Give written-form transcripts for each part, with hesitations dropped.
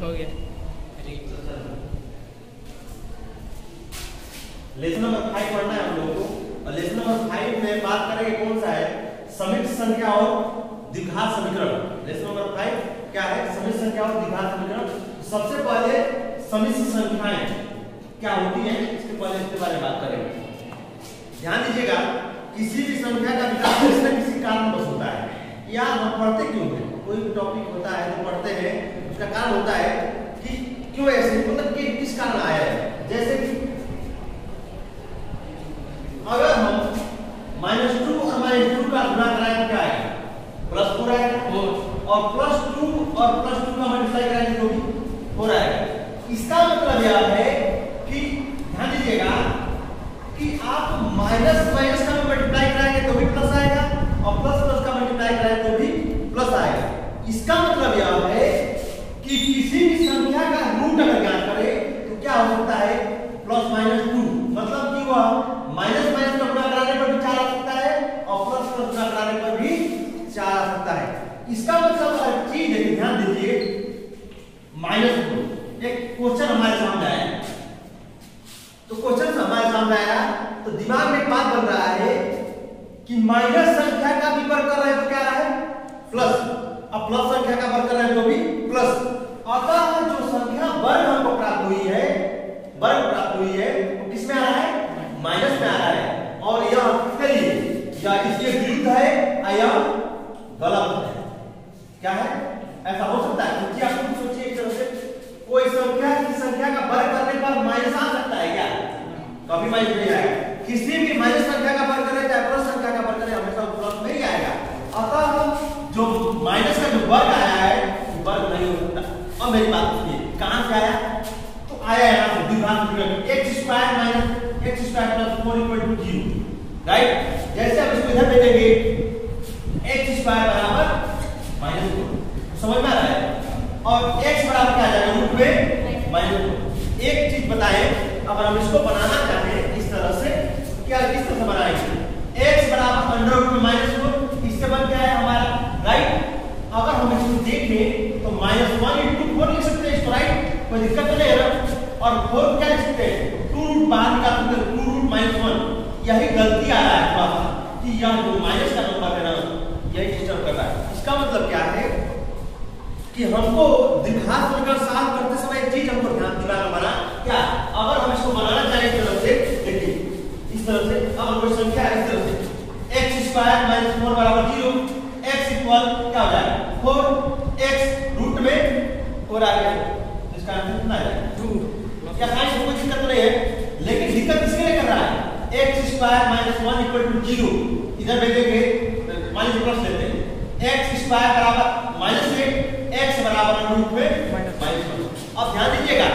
हो गया। Lesson number 5 पढ़ना है हम लोगों को, और लेसन नंबर 5 में बात करेंगे कौन सा है, समित संख्या और द्विघात समीकरण। लेसन नंबर 5 क्या है, समित संख्या और द्विघात समीकरण। सबसे पहले समित संख्याएं क्या होती हैं, इसके पहले इसके बारे में बात करेंगे। ध्यान दीजिएगा, किसी भी संख्या का विकास किसी न किसी कारणवश होता है। या हम पढ़ते क्यों हैं, कोई भी टॉपिक होता है तो पढ़ते हैं, उसका कारण होता है कि क्यों ऐसे, मतलब कि किस कारण आया है। जैसे कि अगर हम -2 और -2 का गुणा कराएं तो क्या आएगा, +4 आएगा, और +2 और +2 का मल्टीप्लाई कराएंगे तो भी 4 आएगा। इसका मतलब यह है कि ध्यान दीजिएगा कि आप माइनस माइनस का मल्टीप्लाई कराएंगे तो भी प्लस आएगा, और प्लस प्लस का मल्टीप्लाई कराएंगे तो भी प्लस आएगा। इसका मतलब यह है कि किसी भी संख्या का रूट अगर ज्ञात करें तो क्या हो सकता है, +-2, मतलब कि वह माइनस माइनस का गुणा कराने पर भी 4 आ सकता है, और प्लस प्लस गुणा कराने पर भी 4 आ सकता है। इसका मतलब हर चीज है, ध्यान दीजिए, -2 एक क्वेश्चन हमारे सामने आया, तो क्वेश्चन हमारे सामने आया तो दिमाग में एक बात बन रहा है कि माइनस संख्या का भी वर्ग कर रहे हैं तो क्या रहा है, प्लस, अब प्लस संख्या का वर्ग कर रहे हैं तो भी प्लस। अतः जो संख्या वर्ग हमको प्राप्त हुई है, वर्ग प्राप्त हुई है, वो किस में आ रहा है, माइनस में आ रहा है। और यह चलिए या इसके विरुद्ध है या गलत है, क्या है, ऐसा हो सकता है। क्योंकि आप खुद सोचिए एक तरह से, कोई संख्या की संख्या का वर्ग करने पर माइनस आ सकता है क्या, कभी माइनस नहीं आएगा। किसी भी माइनस संख्या का वर्ग करें चाहे प्लस संख्या का वर्ग करें, हमेशा प्लस में ही आएगा। अतः जो माइनस का जो वर्ग आया है वो वर्ग नहीं हो सकता। अब मेरी बात सुनिए, कहां से आया, तो आया यहाँ से द्विघात समीकरण, x² - x² + 4 = 0, राइट। जैसे हम इसको इधर भेजेंगे, x² बराबर -4, समझ में आ रहा है, और x बराबर क्या आ जाएगा, रूट में -4। एक चीज बताएं, अगर हम इसको बनाना चाहें इस तरह से, क्या किस तरह से बनाएंगे, x बराबर √में -4, इससे बन क्या है हमारा, राइट। अगर हम इसको देखें तो -1 × 4 लिख सकते हैं इसको, राइट, कोई दिक्कत तो नहीं है ना। और 4 क्या लिख सकते हैं, 2 रूट बाहर निकाल सकते हैं, 2 रूट -1। यही गलती आ रहा है थोड़ा सा कि यह जो माइनस का नंबर है ना, यही डिस्टर्ब कर रहा है। इसका मतलब क्या है कि हमको द्विघात समीकरण सॉल्व करते समय एक चीज हमको ध्यान दिमाग में बना, क्या, अगर हम इसको बनाना चाहें इस तरह से, देखिए इस तरह से, अगर कोई संख्या है इस तरह से, x² - 4 बराबर 0, x इक्वल क्या हो जाएगा, 4, x रूट में 4 आ गया, इसका आंसर कितना है, 2। क्या साइंस में कोई दिक्कत नहीं है, लेकिन दिक्कत किसके लिए कर रहा है, x² - 1 = 0, इधर भेजेंगे माइनस प्लस लेते हैं, x² बराबर -8, x बराबर रूट में -1। अब ध्यान दीजिएगा,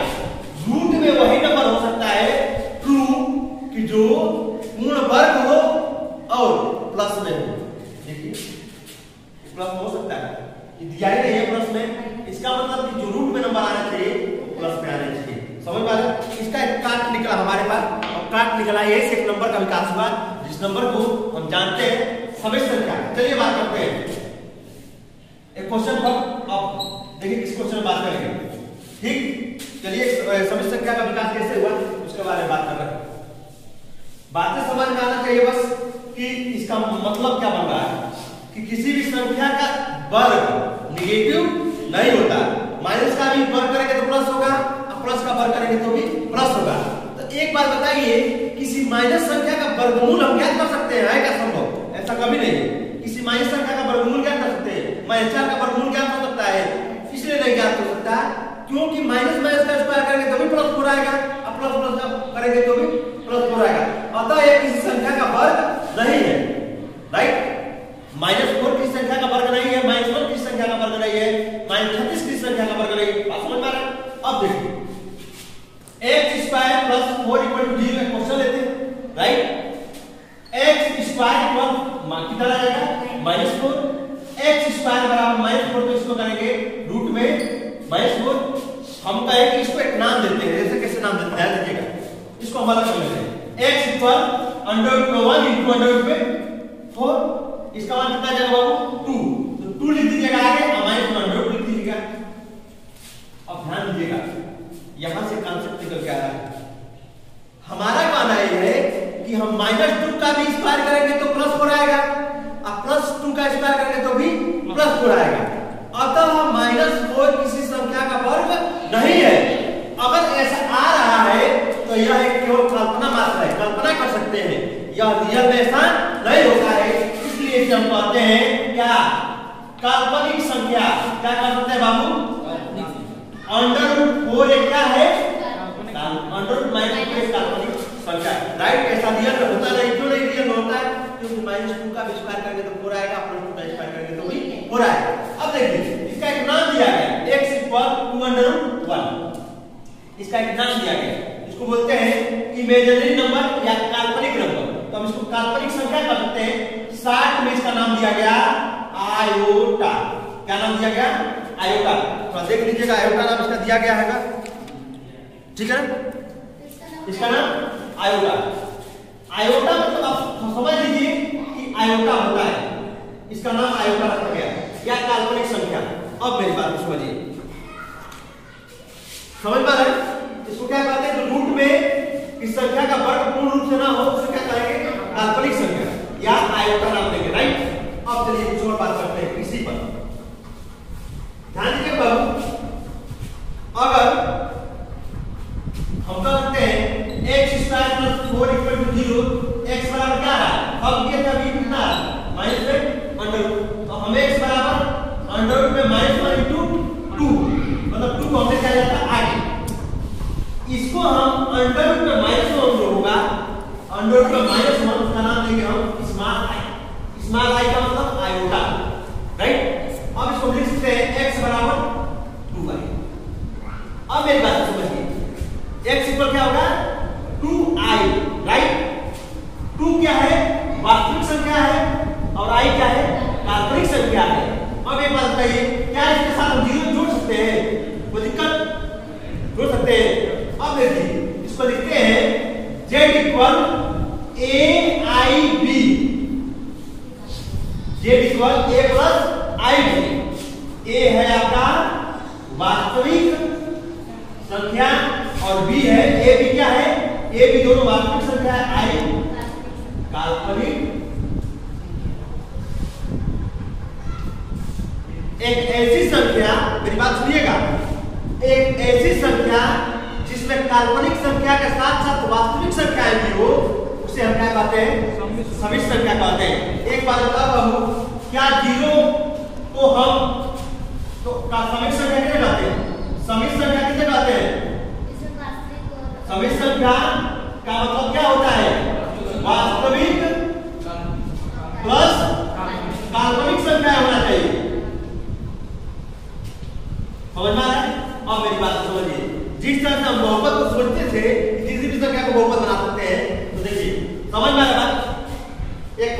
रूट में वही नंबर हो सकता है ट्रू कि जो पूर्ण वर्ग हो और प्लस में हो। देखिए प्लस हो सकता है, दिया ही नहीं है प्लस में, इसका मतलब कि जो रूट में नंबर आना चाहिए वो प्लस में आना चाहिए। समझ में आ रहा है, इसका एक काट निकला हमारे पास, और काट निकला ये से एक नंबर का विकास हुआ, जिस नंबर को हम जानते हैं समित संख्या। चलिए बात करते हैं एक क्वेश्चन पर, अब देखिए किस क्वेश्चन में बात करेंगे, ठीक। चलिए समित संख्या का विकास कैसे हुआ उसके बारे में बात कर रहे हैं। बातें समझ में आना चाहिए बस कि इसका मतलब क्या बन रहा है कि किसी भी संख्या का वर्ग नेगेटिव नहीं होता, माइनस का भी वर्ग करेंगे तो प्लस होगा, और प्लस का वर्ग करेंगे तो भी प्लस होगा। तो एक बात बताइए, किसी माइनस संख्या का वर्गमूल हम ज्ञात कर सकते हैं, क्या संभव, ऐसा कभी नहीं है। किसी माइनस संख्या का वर्गमूल ज्ञात कर सकते हैं, -4 का वर्गमूल ज्ञात हो सकता है, इसलिए नहीं ज्ञात हो सकता क्योंकि माइनस माइनस का स्क्वायर करेंगे तो भी +4 आएगा, और प्लस प्लस करेंगे तो भी +4 आएगा। अतः यह किसी संख्या का वर्ग नहीं है, राइट। -4 की संख्या का वर्ग नहीं है, -1 की संख्या का वर्ग नहीं है, -36 की संख्या का वर्ग नहीं है। बात समझ में आ रहा है। अब देखिए x² + 4 = 0 एक क्वेश्चन लेते हैं, राइट। x² कितना आ जाएगा, -4, x² बराबर -4, तो इसको करेंगे रूट में -4। हम कहें कि इसको एक नाम देते हैं, जैसे कैसे नाम देते हैं, देखिएगा इसको हम अलग कर लेते हैं। x इक्वल √1 × 4, इसका मान कितना जाएगा बाबू, 2, तो 2 लिख दीजिएगा आगे, और -1 लिख दीजिएगा। अब ध्यान दीजिएगा, यहां से कॉन्सेप्ट निकल के आ रहा है। हमारा कहना यह है कि हम -2 का भी स्क्वायर करेंगे तो +4 आएगा, और +2 का स्क्वायर करेंगे तो भी +4 आएगा। अतः -4 किसी संख्या का वर्ग नहीं है। अगर ऐसा आ रहा है तो यह एक केवल कल्पना मात्र है, कल्पना कर सकते हैं, यह रियल में ऐसा नहीं होता है। इसलिए इसे हम कहते हैं क्या, काल्पनिक संख्या। क्या कह सकते हैं बाबू, √4 एक क्या है, √-4 काल्पनिक संख्या, राइट। ऐसा रियल में होता नहीं, क्यों नहीं रियल में होता है, क्योंकि -2 का स्क्वायर करके तो 4 आएगा, +2 का स्क्वायर करके तो भी 4 आएगा। अब देखिए इसका एक नाम दिया गया, x = 2√1, इसका एक नाम दिया गया, इसको बोलते हैं इमेजिनरी नंबर या काल्पनिक नंबर। तो हम इसको काल्पनिक संख्या कह सकते हैं। 60 में इसका नाम दिया गया आयोटा। क्या नाम दिया गया, आयोटा। तो देख लीजिएगा आयोटा नाम इसका दिया गया है, ठीक है, इसका नाम आयोटा। आयोटा मतलब आप समझ लीजिए कि आयोटा होता है, इसका नाम आयोटा रखा गया या काल्पनिक संख्या। अब मेरी बात समझिए, समझ पा रहे हैं, इसको क्या कहते हैं, जो रूट में इस संख्या का वर्ग पूर्ण रूप से ना हो उसे क्या कहेंगे, काल्पनिक संख्या या आयोटा नाम देंगे, राइट। अब चलिए कुछ और बात करते हैं इसी पर, ध्यान दीजिए बाबू। अगर हम कहते हैं x² + 4 = 0, x बराबर क्या है, अब ये तभी कितना -√, तो हमें x बराबर √1 × 2, मतलब 2 को हमने क्या जाता है 8, इसको हम √1 जो होगा, √1 का नाम देंगे हम स्मॉल i का मतलब आयोटा, राइट। अब इसको लिख सकते हैं x बराबर 2i। अब मेरी बात समझिए, x इक्वल क्या होगा 2i, राइट। 2 क्या है, वास्तविक संख्या है, और i क्या है, काल्पनिक संख्या है। अब एक बात बताइए, क्या इसके साथ हम 0 जोड़ सकते हैं, कोई दिक्कत, जोड़ सकते हैं। अब देखिए इसको लिखते हैं z = aib, z = a + ib। a है आपका वास्तविक संख्या और b है, a b क्या है, a b दोनों वास्तविक संख्या है, i काल्पनिक। एक ऐसी संख्या, मेरी बात सुनिएगा, एक ऐसी संख्या जिसमें काल्पनिक संख्या के साथ साथ वास्तविक संख्याएं भी हो, उसे हम क्या कहते हैं, समिश्र संख्या कहते हैं। एक बात बताओ बाबू, क्या 0 को हम तो समिश्र संख्या किसे कहते हैं, समिश्र संख्या किसे कहते हैं, समिश्र संख्या का मतलब क्या होता है, वास्तविक प्लस काल्पनिक संख्या होना चाहिए, समझ में आ रहा है। अब मेरी बात समझिए, जिस तरह से हम बहुपद को सोचते थे किसी भी संख्या को बहुपद बना सकते हैं, तो देखिए समझ में आ रहा है। एक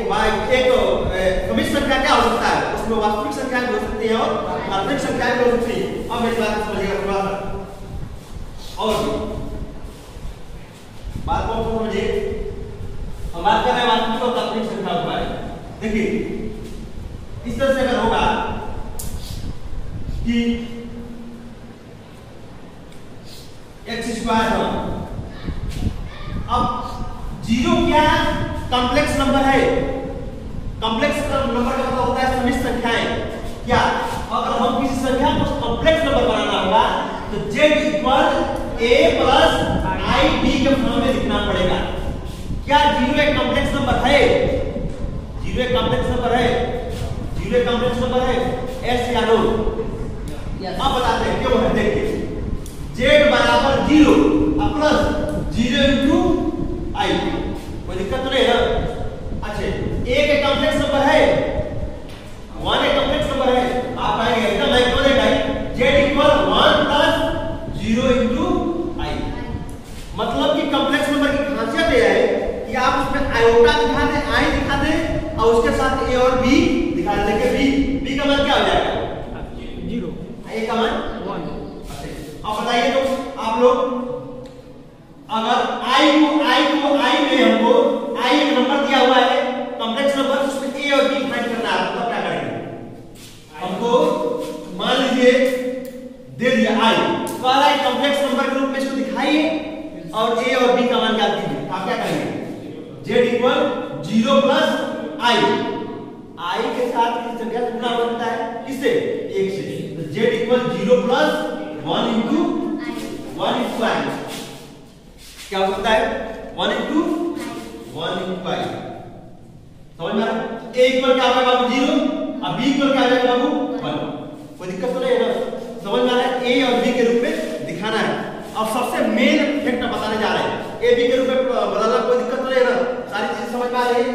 समिश्र संख्या क्या हो सकता है, उसमें वास्तविक संख्या भी हो सकती है और काल्पनिक संख्या भी हो सकती है। अब मेरी बात समझिएगा थोड़ा सा, और बात को समझिए, हम बात कर रहे हैं वास्तविक और काल्पनिक संख्या के बारे में। देखिए इस तरह से अगर होगा कि x² है, अब 0 क्या कॉम्प्लेक्स नंबर है, कॉम्प्लेक्स नंबर का मतलब होता है समिश्र संख्याएं। क्या, अगर हम किसी संख्या को कॉम्प्लेक्स नंबर बनाना होगा तो z = a + ib के फॉर्म में लिखना पड़ेगा। क्या 0 एक कॉम्प्लेक्स नंबर है, 0 एक कॉम्प्लेक्स नंबर है, 0 एक कॉम्प्लेक्स नंबर है, yes या नो। अब बताते हैं क्यों है, देखिए z बराबर 0 प्लस 0 × i, कोई दिक्कत तो नहीं है। अच्छा, एक एक कॉम्प्लेक्स नंबर है, 1 एक कॉम्प्लेक्स नंबर है, आप कहेंगे एकदम है, क्यों नहीं भाई, z = 1 + 0 × i, मतलब कि कॉम्प्लेक्स नंबर की खासियत यह है कि आप उसमें आयोटा दिखा दें, i दिखा दें और उसके साथ a और b दिखा दें। देखिए b का मान क्या हो जाएगा, 0, a का मान 1। अब बताइए तो आप लोग, अगर i में हमको i एक नंबर दिया हुआ है कॉम्प्लेक्स नंबर, उसमें a और b फाइंड करना है, तो क्या करेंगे, हमको मान लीजिए दे दिया i, वाला एक कॉम्प्लेक्स नंबर के रूप में इसको दिखाइए और a और b का मान ज्ञात कीजिए। आप क्या करेंगे? z equal 0 plus i, i के साथ किस संख्या से गुणा होता है? किससे? 1 से। तो z equal 0 plus 1 into i क्या हो सकता है? 1 इंटू i। समझ में आ रहा है? a इक्वल क्या होगा बाबू? 0, अब b इक्वल क्या हो जाएगा बाबू? 1। कोई दिक्कत तो नहीं है ना? समझ में आ रहा है? a और b के रूप में दिखाना है। अब सबसे मेन फैक्ट बताने जा रहे हैं। a b के रूप में बदलना कोई दिक्कत तो नहीं है ना? सारी चीजें समझ में आ रही है?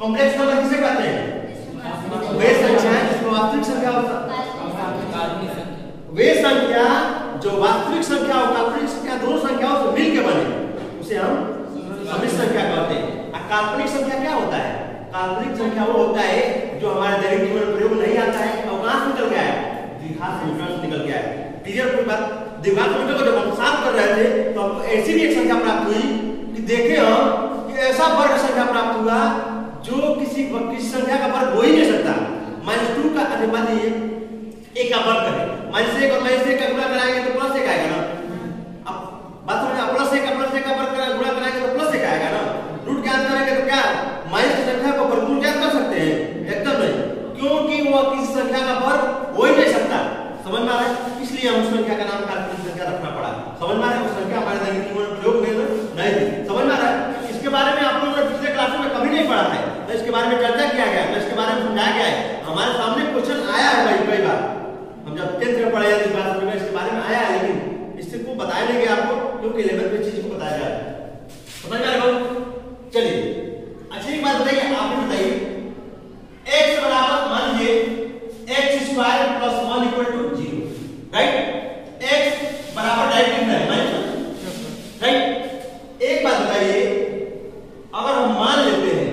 कॉम्प्लेक्स नंबर किसे कहते हैं? वे संख्याएं जिसमें वास्तविक संख्या होता है, वे संख्या जो वास्तविक संख्या और काल्पनिक संख्या दोनों संख्याओं से मिलकर बने उसे हम समिश्र संख्या कहते हैं। और काल्पनिक संख्या क्या होता है? काल्पनिक संख्या वो होता है जो हमारे दैनिक जीवन में प्रयोग नहीं आता है, अवकाश निकल गया है, द्विघात समीकरण से निकल गया है। क्लियर कोई बात? द्विघात समीकरण को जब हम साफ कर रहे थे तो हमको ऐसी भी एक संख्या प्राप्त हुई कि देखे हम कि ऐसा वर्ग संख्या प्राप्त हुआ जो किसी संख्या का वर्ग हो ही नहीं सकता। -2 का मान लीजिए a का वर्ग करें, -1 और -1 का गुणा कराएंगे तो +1 आएगा ना। अब बात समझ में? +1 का वर्ग गुणा कराएंगे तो +1 आएगा ना। रूट ज्ञात करेंगे तो क्या माइनस की संख्या को वर्गमूल ज्ञात कर सकते हैं? एकदम नहीं, क्योंकि वो किसी संख्या का वर्ग हो ही नहीं सकता। समझ में आ रहा है? इसलिए हम उस संख्या का नाम काल्पनिक संख्या रखना पड़ा। समझ में आ रहा है? उस संख्या हमारे दैनिक जीवन में प्रयोग नहीं थी। समझ में आ रहा है? इसके बारे में आप लोगों ने पिछले क्लास में कभी नहीं पढ़ा है, तो इसके बारे में चर्चा किया गया है, इसके बारे में समझाया गया है। हमारे सामने क्वेश्चन आया है भाई कई बार, हम जब 10th में पढ़े थे क्लास में इसके बारे में आया है, लेकिन इससे को बताया नहीं गया आपको, क्योंकि 11th में चीज को बताया गया है। समझ में आ रहा है? चलिए अच्छा एक बात बताइए, आप ही बताइए, x बराबर मान लीजिए x square plus 1 equal to 0, right? x बराबर डायरेक्ट लिखना है माइनस, राइट? एक बात बताइए, अगर हम मान लेते हैं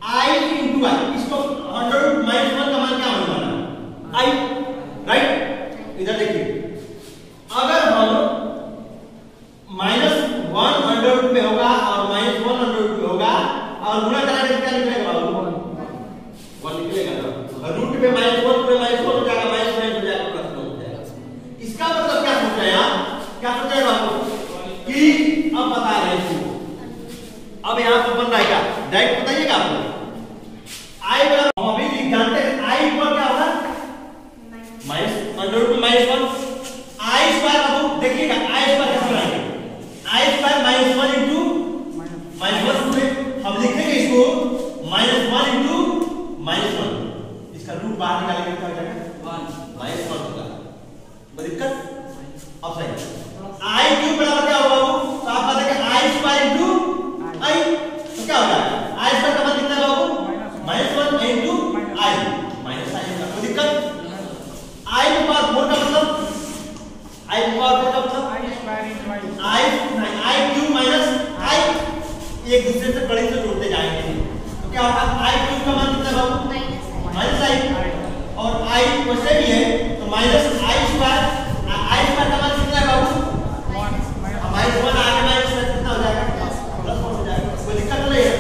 i इंटू i, इसको 100 माइनस 1 का मान क्या माना? i, right? इधर देखिए, अगर हम -1 अंडर में होगा और -1 अंडर में होगा और गुणा कराने से क्या निकलेगा बाबू? 1 निकलेगा ना। रूट में -1 पे -1 हो जाएगा, -9 हो जाएगा, प्लस 9 हो जाएगा। इसका मतलब क्या सोचा है आप? क्या सोचा है बाबू? कि अब बता रहे हैं, अब यहाँ पर बन रहा है क्या? डायरेक्ट बताइएगा आपको। i बराबर हम अभी जानते हैं i इक्वल क्या होगा? -1 i स्क्वायर बाबू देखिएगा, i स्क्वायर कैसे बनाएंगे? i स्क्वायर -1 इंटू -1 में हम लिखेंगे इसको -1 इंटू -1, इसका रूट बाहर निकालेंगे तो क्या हो जाएगा? 1 -1 होगा। कोई दिक्कत? अब सही i क्यूब बराबर क्या होगा बाबू? तो आप बताएंगे i स्क्वायर इंटू i, तो क्या होगा? i स्क्वायर का मान कितना है बाबू? -1 इंटू i, -i होगा। कोई दिक्कत? i के पास 4 का मतलब i के पास 4 का मतलब i क्यूब माइनस i, एक दूसरे से कड़ी से जोड़ते जाएंगे तो क्या होगा? i क्यूब का मान कितना बाबू? -i, और i वैसे भी है तो -i स्क्वायर, i स्क्वायर का मान कितना है बाबू? -1 आगे माइनस कितना हो जाएगा? +1 हो जाएगा। कोई दिक्कत नहीं है।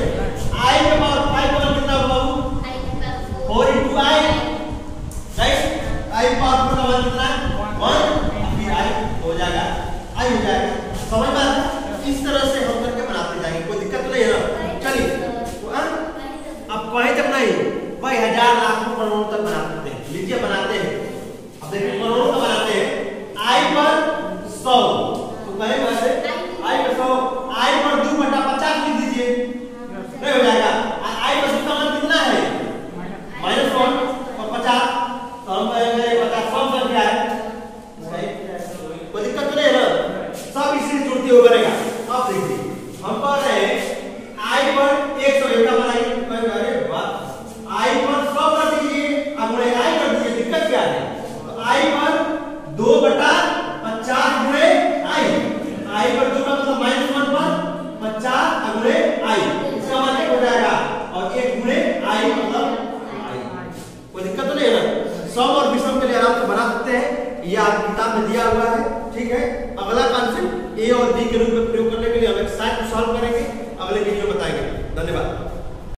i के पावर 5 का मान कितना होगा बाबू? 4 into i, right? i power 4 का मान कितना है? 1, फिर i हो जाएगा, i हो जाएगा। समझ में आता है? इस तरह से हम करके बनाते जाएंगे, कोई दिक्कत नहीं है ना। चलिए तो अब कहीं तक नहीं, भाई 1000 लाख करोड़ों तक बना सकते हैं। लीजिए बनाते हैं, अब देखिए करोड़ों का बनाते हैं। i पर 100, तो कहीं वैसे i पर 100, i पर 2/50 लिख दीजिए, नहीं हो जाएगा? i पर 2 का मान कितना है? -1 और 50, तो हम कहेंगे 50 कम संख्या है, कोई दिक्कत नहीं है ना। सब इसी जुड़ते हुए बनेगा। अब देखिए हम कह रहे हैं i पर 101 का बनाइए, अरे वाह, i पर 100 कर दीजिए, अब गुणे i कर दीजिए, दिक्कत क्या है? तो i पर 2/50 गुणे i पर 2 का मतलब -1 पर 50 गुणे i, इसका मान 1 हो जाएगा, और 1 गुणे i मतलब i। कोई दिक्कत तो नहीं है ना। सम और विषम के लिए आराम से बना सकते हैं, ये आप किताब में दिया हुआ है, ठीक है? अगला कॉन्सेप्ट a और b के रूप में